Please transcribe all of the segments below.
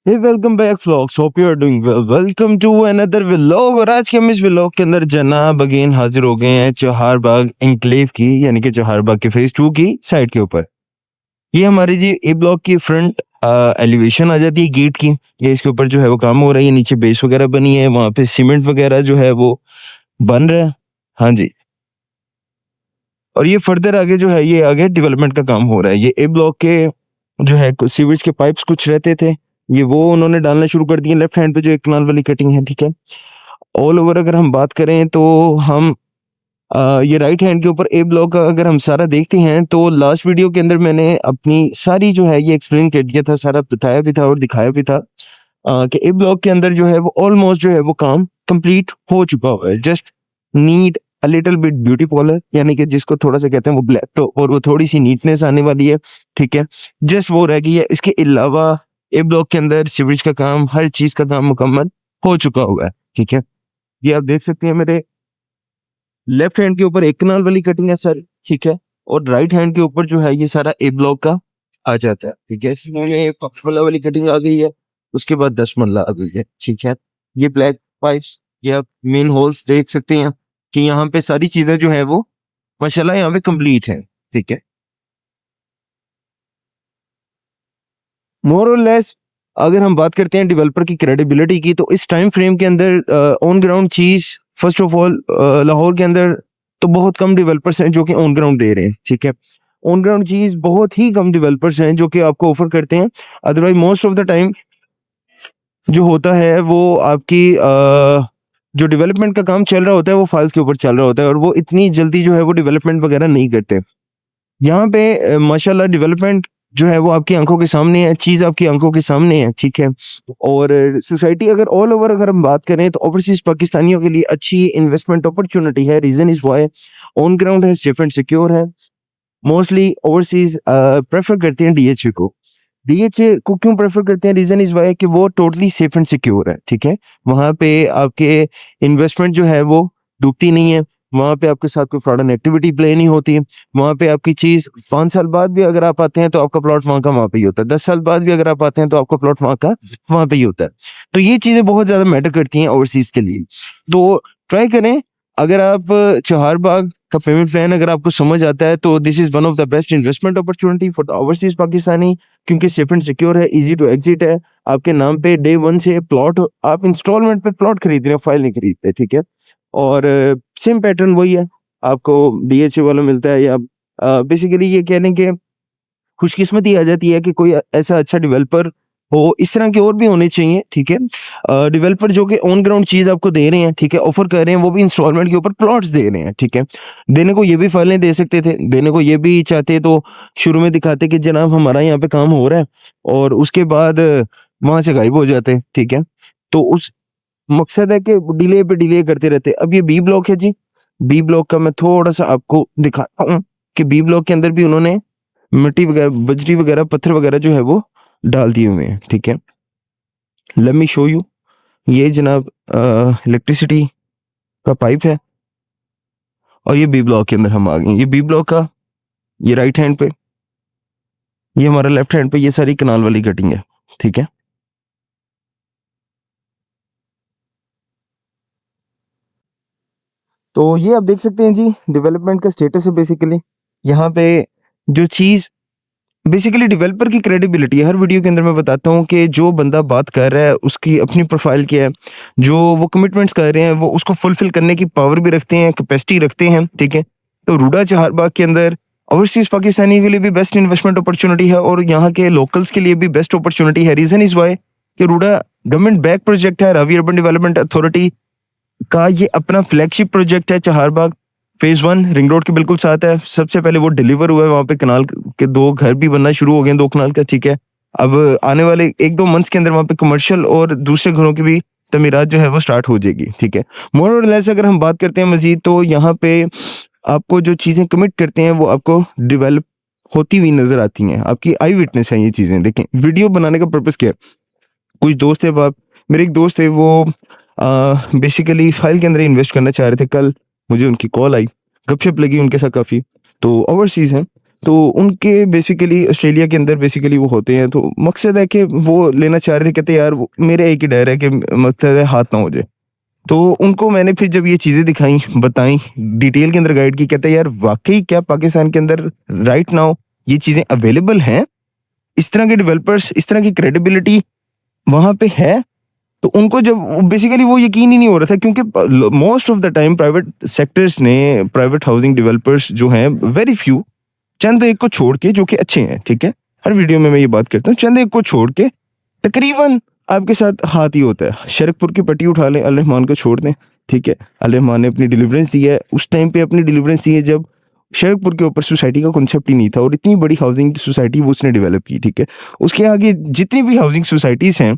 Hey welcome back vlogs, hope you are doing well. Welcome to another vlog. और आज के हम इस व्लॉग के अंदर जनाब अगेन हाजिर हो गए हैं चौहार बाग एनक्लेव की, यानी कि चौहार बाग के फेज 2 की साइड के ऊपर। ये हमारी जी ए ब्लॉक की फ्रंट एलिवेशन आ जाती है गेट की। ये इसके ऊपर जो है वो काम हो रहा है। ये नीचे बेस वगैरह बनी है, वहाँ पे सीमेंट वगैरह जो है वो बन रहा है। हाँ जी। और ये फर्दर आगे जो है ये आगे डेवलपमेंट का काम हो रहा है। ये ए ब्लॉक के जो है सीवेज के पाइप्स कुछ रहते थे, ये वो उन्होंने डालना शुरू कर दिए लेफ्ट हैंड पे जो एक कनाल वाली कटिंग है। ठीक है, ऑल ओवर अगर हम बात करें तो हम ये राइट हैंड के ऊपर ए ब्लॉक का अगर हम सारा देखते हैं तो लास्ट वीडियो के अंदर मैंने अपनी सारी जो है ये एक्सप्लेन कर दिया था, सारा बताया भी था और दिखाया भी था कि ए ब्लॉक के अंदर जो है वो ऑलमोस्ट जो है वो काम कंप्लीट हो चुका हुआ है। Just need a little bit beauty parlour, यानी कि जिसको थोड़ा सा कहते हैं वो ब्लैक टॉप, और वो थोड़ी सी नीटनेस आने वाली है। ठीक है, जस्ट वो रह गई है। इसके अलावा ए ब्लॉक के अंदर सीवरेज का काम, हर चीज का काम मुकम्मल हो चुका हुआ है। ठीक है, ये आप देख सकते हैं मेरे लेफ्ट हैंड के ऊपर एक कनाल वाली कटिंग है सर। ठीक है, और राइट हैंड के ऊपर जो है ये सारा ए ब्लॉक का आ जाता है। ठीक है, इसमें एक 5 मल्ला वाली कटिंग आ गई है, उसके बाद 10 मल्ला आ गई है। ठीक है, ये ब्लैक पाइप्स, ये आप मेन होल्स देख सकते हैं कि यहाँ पे सारी चीजें जो है वो माशाल्लाह यहाँ पे कंप्लीट है। ठीक है, मोर और लेस अगर हम बात करते हैं डेवलपर की क्रेडिबिलिटी की, तो इस टाइम फ्रेम के अंदर ऑन ग्राउंड चीज फर्स्ट ऑफ ऑल लाहौर के अंदर तो बहुत कम डेवलपर्स हैं जो कि ऑन ग्राउंड दे रहे हैं। ठीक है, ऑन ग्राउंड चीज बहुत ही कम डेवलपर्स हैं जो कि आपको ऑफर करते हैं। Otherwise most of the time जो होता है वो आपकी जो डेवलपमेंट का काम चल रहा होता है वो फाइल्स के ऊपर चल रहा होता है, और वो इतनी जल्दी जो है वो डेवलपमेंट वगैरह नहीं करते। यहाँ पे माशाल्लाह डेवलपमेंट जो है वो आपकी आंखों के सामने है, चीज आपकी आंखों के सामने है। ठीक है, और सोसाइटी अगर ऑल ओवर अगर हम बात करें तो ओवरसीज पाकिस्तानियों के लिए अच्छी इन्वेस्टमेंट अपॉर्चुनिटी है। Reason is why on ground है, सेफ एंड सिक्योर है। मोस्टली ओवरसीज प्रेफर करते हैं डीएचए को। डीएचए को क्यों प्रेफर करते हैं? रीजन इज वाई कि वो टोटली सेफ एंड सिक्योर है। ठीक है, वहां पे आपके इन्वेस्टमेंट जो है वो डूबती नहीं है, वहां पे आपके साथ कोई फ्रॉडन एक्टिविटी प्ले नहीं होती। वहां पे आपकी चीज 5 साल बाद भी अगर आप आते हैं तो आपका प्लॉट वहां का वहां पे ही होता है। 10 साल बाद भी अगर आप आते हैं तो आपका प्लॉट वहां का वहां पे ही होता है। तो ये चीजें बहुत ज्यादा मैटर करती हैं ओवरसीज के लिए। तो ट्राई करें, अगर आप चौहार बाग का पेमेंट प्लान अगर आपको समझ आता है तो this is one of the best investment opportunity for the overseas Pakistani, क्योंकि सेफ एंड सिक्योर है, इजी टू एग्जिट है। आपके नाम पे डे 1 से प्लॉट, आप इंस्टॉलमेंट पे प्लॉट खरीद रहे हो, फाइल नहीं खरीदते। ठीक है, और सेम पैटर्न वही है, आपको डीएचए वाला मिलता है। या बेसिकली ये कह लें कि खुशकिस्मती आ जाती है कि कोई ऐसा अच्छा डेवलपर हो। इस तरह के और भी होने चाहिए। ठीक है, डेवलपर जो कि ऑन ग्राउंड चीज आपको दे रहे हैं, ठीक है, ऑफर कर रहे हैं, वो भी इंस्टॉलमेंट के ऊपर प्लॉट्स दे रहे हैं। ठीक है, देने को ये भी फाइलें दे सकते थे, देने को ये भी चाहते तो शुरू में दिखाते कि जनाब हमारा यहाँ पे काम हो रहा है, और उसके बाद वहां से गायब हो जाते। ठीक है, तो उस मकसद है कि डिले पे डिले करते रहते। अब ये बी ब्लॉक है जी, बी ब्लॉक का मैं थोड़ा सा आपको दिखाता हूँ कि बी ब्लॉक के अंदर भी उन्होंने मिट्टी वगैरह, बजरी वगैरह, पत्थर वगैरह जो है वो डाल दिए हुए हैं। ठीक है, लेट मी शो यू। ये जनाब इलेक्ट्रिसिटी का पाइप है, और ये बी ब्लॉक के अंदर हम आ गए। ये बी ब्लॉक का ये राइट हैंड पे, ये हमारा लेफ्ट हैंड पे, ये सारी कनाल वाली कटिंग है। ठीक है, तो ये आप देख सकते हैं जी डेवलपमेंट का स्टेटस है। बेसिकली यहाँ पे जो चीज बेसिकली डेवलपर की क्रेडिबिलिटी है। हर वीडियो के अंदर मैं बताता हूँ कि जो बंदा बात कर रहा है उसकी अपनी प्रोफाइल क्या है, जो वो कमिटमेंट्स कर रहे हैं वो उसको फुलफिल करने की पावर भी रखते हैं, कैपेसिटी रखते हैं। ठीक है, तो रूडा चहार बाग के अंदर ओवरसीज पाकिस्तानी के लिए भी बेस्ट इन्वेस्टमेंट अपॉर्चुनिटी है, और यहाँ के लोकल्स के लिए भी बेस्ट अपॉर्चुनिटी है। रीजन इज वाई कि रूडा गवर्नमेंट बैक प्रोजेक्ट है, रावी अर्बन डेवलपमेंट अथॉरिटी का ये अपना फ्लैगशिप प्रोजेक्ट है। चहार बाग फेज 1 रिंग रोड के बिल्कुल साथ है। सबसे पहले वो डिलीवर हुआ है, वहां पे कनाल के 2 घर भी बनना शुरू हो गए, 2 कनाल का। ठीक है, अब आने वाले 1-2 मंथ्स के अंदर वहां पे कमर्शियल और दूसरे घरों की भी तमीरात जो है वो स्टार्ट हो जाएगी। ठीक है, मोर और लेस अगर हम बात करते हैं मजीद, तो यहाँ पे आपको जो चीजें कमिट करते हैं वो आपको डिवेलप होती हुई नजर आती हैं। आपकी आई विटनेस है ये चीजें। देखें, वीडियो बनाने का पर्पस क्या है? कुछ दोस्त है, बाप मेरे एक दोस्त है, वो बेसिकली फाइल के अंदर इन्वेस्ट करना चाह रहे थे। कल मुझे उनकी कॉल आई, गपशप लगी उनके साथ काफ़ी। तो ओवरसीज़ हैं, तो उनके बेसिकली ऑस्ट्रेलिया के अंदर बेसिकली वो होते हैं, तो मकसद है कि वो लेना चाह रहे थे, कहते यार मेरे एक ही डर है कि मकसद है हाथ ना हो जाए। तो उनको मैंने फिर जब ये चीज़ें दिखाई, बताई, डिटेल के अंदर गाइड की, कहते यार वाक़ई क्या पाकिस्तान के अंदर राइट नाउ ये चीज़ें अवेलेबल हैं? इस तरह के डेवलपर्स, इस तरह की क्रेडिबिलिटी वहाँ पे है? तो उनको जब बेसिकली वो यकीन ही नहीं हो रहा था, क्योंकि most of the time private sectors ने, प्राइवेट हाउसिंग डेवलपर्स जो हैं वेरी फ्यू, चंद एक को छोड़ के जो कि अच्छे हैं, ठीक है? हर वीडियो में मैं ये बात करता हूँ, चंद एक को छोड़ के तकरीबन आपके साथ हाथ ही होता है। शरकपुर की पट्टी उठा लें, अल रहमान को छोड़ दें, ठीक है? अल रहमान ने अपनी डिलीवरेंस दी है, उस टाइम पे अपनी डिलीवरेंस दी है जब शरकपुर के ऊपर सोसाइटी का कॉन्सेप्ट ही नहीं था और इतनी बड़ी हाउसिंग सोसाइटी वो उसने डेवलप की, ठीक है? उसके आगे जितनी भी हाउसिंग सोसाइटीज़ हैं,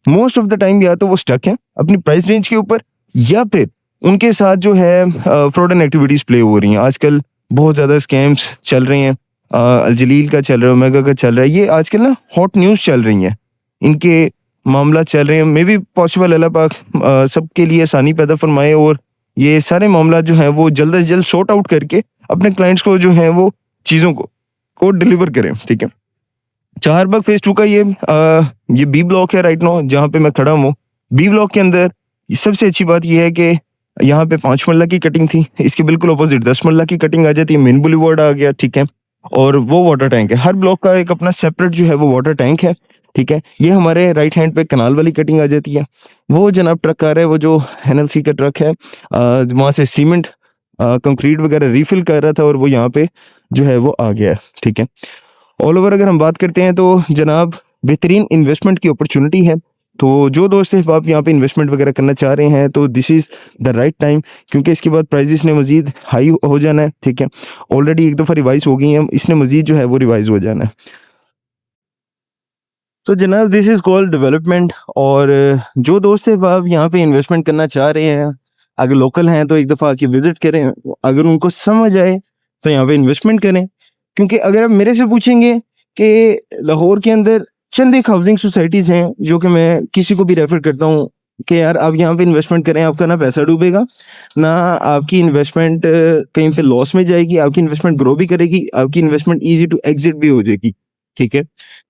मोस्ट ऑफ द टाइम या तो वो स्टक हैं अपनी प्राइस रेंज के ऊपर, या फिर उनके साथ जो है फ्रॉड एंड एक्टिविटीज़ प्ले हो रही हैं। आजकल बहुत ज़्यादा स्कैम्स चल रहे हैं, अल जलील का चल रहा है, ओमेगा का चल रहा है, ये आजकल ना हॉट न्यूज़ चल रही हैं, इनके मामला चल रहे हैं। मे बी पॉसिबल अल्लाह पाक सबके लिए आसानी पैदा फरमाए और ये सारे मामला जो हैं वो जल्द से जल्द सॉर्ट आउट करके अपने क्लाइंट्स को जो है वो चीज़ों को डिलीवर करें, ठीक है? चारबाग फेज 2 का ये बी ब्लॉक है राइट नाउ जहाँ पे मैं खड़ा हूँ। बी ब्लॉक के अंदर सबसे अच्छी बात ये है कि यहाँ पे 5 मरला की कटिंग थी, इसके बिल्कुल अपोजिट 10 मरला की कटिंग आ जाती है, मेन बुलेवार्ड आ गया, ठीक है? और वो वाटर टैंक है, हर ब्लॉक का एक अपना सेपरेट जो है वो वाटर टैंक है, ठीक है? ये हमारे राइट हैंड पे कनाल वाली कटिंग आ जाती है। वो जनाब ट्रक आ रहा है, वो जो एनएलसी का ट्रक है, वहाँ से सीमेंट कंक्रीट वगैरह रिफिल कर रहा था और वो यहाँ पे जो है वो आ गया है, ठीक है? ऑल ओवर अगर हम बात करते हैं तो जनाब बेहतरीन इन्वेस्टमेंट की अपॉर्चुनिटी है। तो जो दोस्त हैं आप यहाँ पे इन्वेस्टमेंट वगैरह करना चाह रहे हैं तो this is the right time, क्योंकि इसके बाद प्राइजेस ने मज़ीद हाई हो जाना है, ठीक है? ऑलरेडी एक दफ़ा रिवाइज़ हो गई हैं, इसने मज़ीद जो है वो रिवाइज़ हो जाना है। तो जनाब दिस इज़ कॉल्ड डेवलपमेंट। और जो दोस्त हैं आप यहाँ पे इन्वेस्टमेंट करना चाह रहे हैं, अगर लोकल हैं तो एक दफ़ा आके विज़िट करें, अगर उनको समझ आए तो यहाँ पे इन्वेस्टमेंट करें। क्योंकि अगर आप मेरे से पूछेंगे कि लाहौर के अंदर चंद एक हाउसिंग सोसाइटीज़ हैं जो कि मैं किसी को भी रेफ़र करता हूँ कि यार आप यहाँ पे इन्वेस्टमेंट करें, आपका ना पैसा डूबेगा, ना आपकी इन्वेस्टमेंट कहीं पे लॉस में जाएगी, आपकी इन्वेस्टमेंट ग्रो भी करेगी, आपकी इन्वेस्टमेंट ईज़ी टू एग्ज़िट भी हो जाएगी, ठीक है?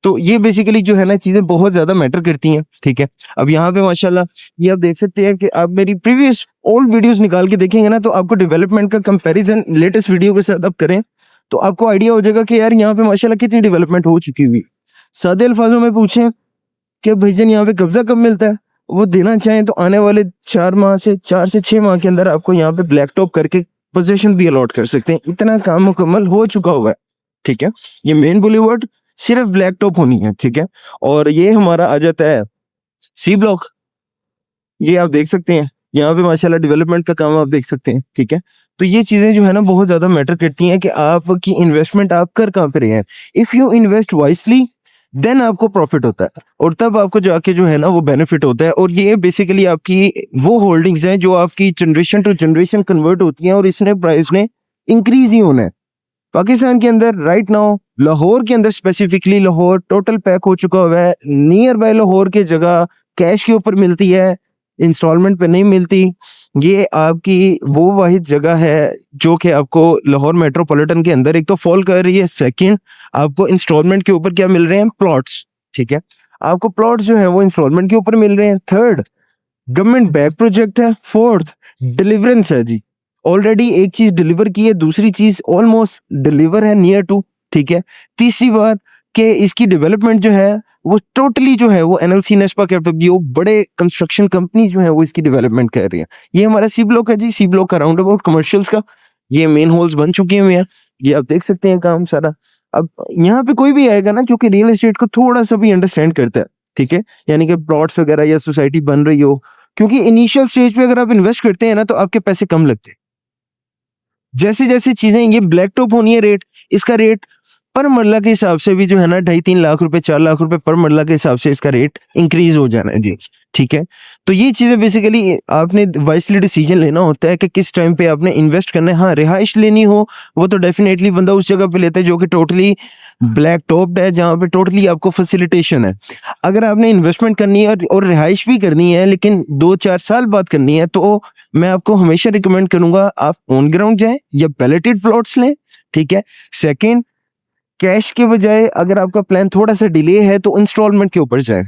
तो ये बेसिकली जो है ना चीज़ें बहुत ज़्यादा मैटर करती हैं, ठीक है? अब यहाँ पे माशाल्लाह ये आप देख सकते हैं कि आप मेरी प्रीवियस ओल्ड वीडियोस निकाल के देखेंगे ना तो आपको डेवलपमेंट का कंपैरिजन लेटेस्ट वीडियो के साथ आप करें तो आपको आइडिया हो जाएगा कि यार यहाँ पे माशाल्लाह कितनी डेवलपमेंट हो चुकी हुई। सादे अल्फाजों में पूछें कि भाईजान यहाँ पे कब्जा कब मिलता है, वो देना चाहें तो आने वाले 4 से 6 माह के अंदर आपको यहाँ पे ब्लैक टॉप करके पोजीशन भी अलॉट कर सकते हैं। इतना काम मुकम्मल हो चुका हुआ है, ठीक है? ये मेन बुलेवार्ड सिर्फ ब्लैक टॉप होनी है, ठीक है? और ये हमारा आ जाता है सी ब्लॉक, ये आप देख सकते हैं यहाँ पे माशाल्लाह डेवलपमेंट का काम आप देख सकते हैं, ठीक है? तो ये चीज़ें जो है ना बहुत ज़्यादा मैटर करती हैं कि आपकी इन्वेस्टमेंट आप कर कहाँ पे रहे हैं। If you invest wisely then आपको प्रॉफिट होता है और तब आपको जाके जो है ना वो बेनिफिट होता है। और ये बेसिकली आपकी वो होल्डिंग्स हैं जो आपकी जनरेशन टू जनरेशन कन्वर्ट होती हैं और इसने प्राइस ने इंक्रीज ही होना है। पाकिस्तान के अंदर राइट नाउ लाहौर के अंदर स्पेसिफिकली लाहौर टोटल पैक हो चुका हुआ है। नियर बाय लाहौर की जगह कैश के ऊपर मिलती है, इंस्टॉलमेंट पे नहीं मिलती। ये आपकी वो वाहिद जगह है जो कि आपको लाहौर मेट्रोपॉलिटन के अंदर एक तो फॉल कर रही है, सेकंड आपको इंस्टॉलमेंट के ऊपर क्या मिल रहे हैं, प्लॉट्स, ठीक है? आपको प्लॉट्स जो है वो इंस्टॉलमेंट के ऊपर मिल रहे हैं। थर्ड गवर्नमेंट बैक प्रोजेक्ट है। फोर्थ डिलीवरेंस है जी, ऑलरेडी एक चीज डिलीवर की है, दूसरी चीज ऑलमोस्ट डिलीवर है नियर टू, ठीक है? तीसरी बात कि इसकी डेवलपमेंट जो है वो टोटली जो है वो एनएलसी नेस्पा कैपिटल बड़े कंस्ट्रक्शन कंपनी जो है वो इसकी डेवलपमेंट कर रही है। ये हमारा सी ब्लॉक है जी, सी ब्लॉक का राउंड अबाउट कमर्शियल्स का ये मेन होल्स बन चुके हुए हैं, ये आप देख सकते हैं काम सारा। अब यहाँ पे कोई भी आएगा ना जो कि रियल एस्टेट को थोड़ा सा भी अंडरस्टैंड करता है, ठीक है? यानी कि प्लॉट्स वगैरह या सोसाइटी बन रही हो, क्योंकि इनिशियल स्टेज पे अगर आप इन्वेस्ट करते हैं ना तो आपके पैसे कम लगते हैं। जैसे जैसे चीजें ये ब्लैक टॉप होनी है रेट, इसका रेट पर मरला के हिसाब से भी जो है ना 2.5-3 लाख रुपए 4 लाख रुपए पर मरला के हिसाब से इसका रेट इंक्रीज हो जाना है जी, ठीक है? तो ये चीजें बेसिकली आपने वाइसली डिसीजन लेना होता है कि किस टाइम पे आपने इन्वेस्ट करना है। हाँ, रिहाइश लेनी हो वो तो डेफिनेटली बंदा उस जगह पे लेता है जो कि टोटली ब्लैक टॉप्ड है, जहाँ पे टोटली आपको फैसिलिटेशन है। अगर आपने इन्वेस्टमेंट करनी है और रिहाइश भी करनी है लेकिन 2-4 साल बाद करनी है तो मैं आपको हमेशा रिकमेंड करूंगा आप ऑन ग्राउंड जाएं या पैलेटेड प्लॉट्स लें, ठीक है? सेकेंड कैश के बजाय अगर आपका प्लान थोड़ा सा डिले है तो इंस्टॉलमेंट के ऊपर जाए।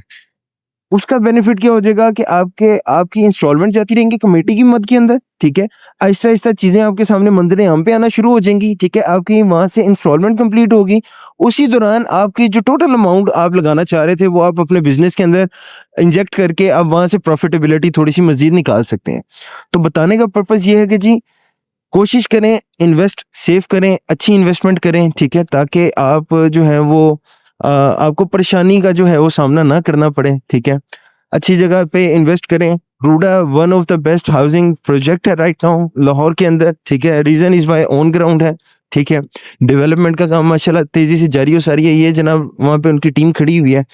उसका बेनिफिट क्या हो जाएगा कि आपकी इंस्टॉलमेंट जाती रहेंगी कमेटी की मद के अंदर, ठीक है। आहिस्ता आहिस्ता चीजें आपके सामने मंजरें आम पे आना शुरू हो जाएंगी, ठीक है। आपकी वहां से इंस्टॉलमेंट कंप्लीट होगी। उसी दौरान आपकी जो टोटल अमाउंट आप लगाना चाह रहे थे वो आप अपने बिजनेस के अंदर इंजेक्ट करके आप वहां से प्रॉफिटेबिलिटी थोड़ी सी मजीद निकाल सकते हैं। तो बताने का पर्पज ये है कि जी कोशिश करें, इन्वेस्ट सेव करें, अच्छी इन्वेस्टमेंट करें, ठीक है, ताकि आप जो है वो आपको परेशानी का जो है वो सामना ना करना पड़े, ठीक है। अच्छी जगह पे इन्वेस्ट करें। Ruda one of the best housing project है राइट नाउ लाहौर के अंदर, ठीक है। Reason is by on ground है, ठीक है। डेवलपमेंट का काम माशाल्लाह तेजी से जारी हो सारी है। ये जनाब वहाँ पे उनकी टीम खड़ी हुई है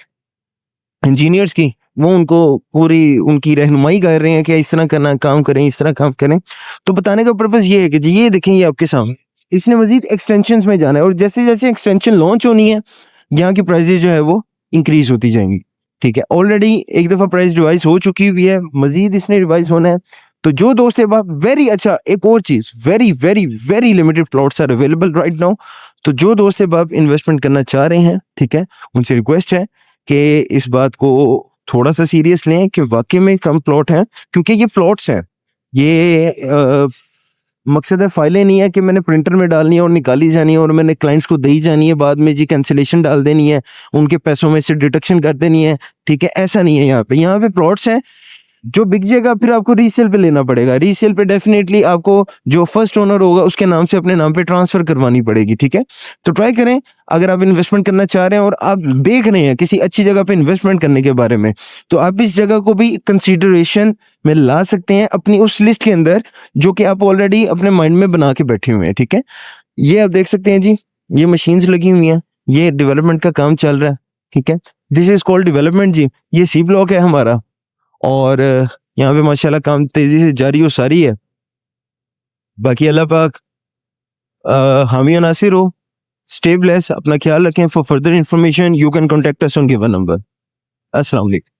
इंजीनियर्स की, वो उनको पूरी उनकी रहनुमाई कर रहे हैं कि इस तरह करना काम करें, इस तरह काम करें। तो बताने का पर्पज ये है कि जी ये देखें, ये आपके सामने इसने मजीद एक्सटेंशन में जाना है और जैसे जैसे एक्सटेंशन लॉन्च होनी है यहाँ की प्राइजेज जो है वो इंक्रीज होती जाएंगी, ठीक है। ऑलरेडी एक दफा प्राइस रिवाइज हो चुकी हुई है, मजीद इसने रिवाइज होना है। तो जो दोस्त है बाप वेरी अच्छा, एक और चीज, very very very limited plots are available right now. तो जो दोस्त है बाप इन्वेस्टमेंट करना चाह रहे हैं, ठीक है, उनसे रिक्वेस्ट है कि इस बात को थोड़ा सा सीरियस लें कि वाकई में कम प्लॉट हैं, क्योंकि ये प्लॉट्स हैं। ये मकसद है फाइलें नहीं है कि मैंने प्रिंटर में डालनी है और निकाली जानी है और मैंने क्लाइंट्स को दी जानी है, बाद में जी कैंसिलेशन डाल देनी है, उनके पैसों में से डिडक्शन कर देनी है, ठीक है। ऐसा नहीं है यहाँ पे प्लॉट्स हैं। जो बिक जाएगा फिर आपको रीसेल पे लेना पड़ेगा। रीसेल पे डेफिनेटली आपको जो फर्स्ट ओनर होगा उसके नाम से अपने नाम पे ट्रांसफर करवानी पड़ेगी, ठीक है। तो ट्राई करें, अगर आप इन्वेस्टमेंट करना चाह रहे हैं और आप देख रहे हैं किसी अच्छी जगह पे इन्वेस्टमेंट करने के बारे में, तो आप इस जगह को भी कंसीडरेशन में ला सकते हैं अपनी उस लिस्ट के अंदर जो कि आप ऑलरेडी अपने माइंड में बना के बैठे हुए हैं, ठीक है। ये आप देख सकते हैं जी, ये मशीन्स लगी हुई हैं, ये डेवलपमेंट का काम चल रहा है, ठीक है। दिस इज कॉल्ड डेवलपमेंट जी। ये सी ब्लॉक है हमारा और यहाँ पे माशाल्लाह काम तेजी से जारी हो सारी है। बाकी अल्लाह पाक हामी और नासिर हो। स्टे ब्लेस्ड, अपना ख्याल रखें। For further information you can contact us on given number. अस्सलाम वालेकुम।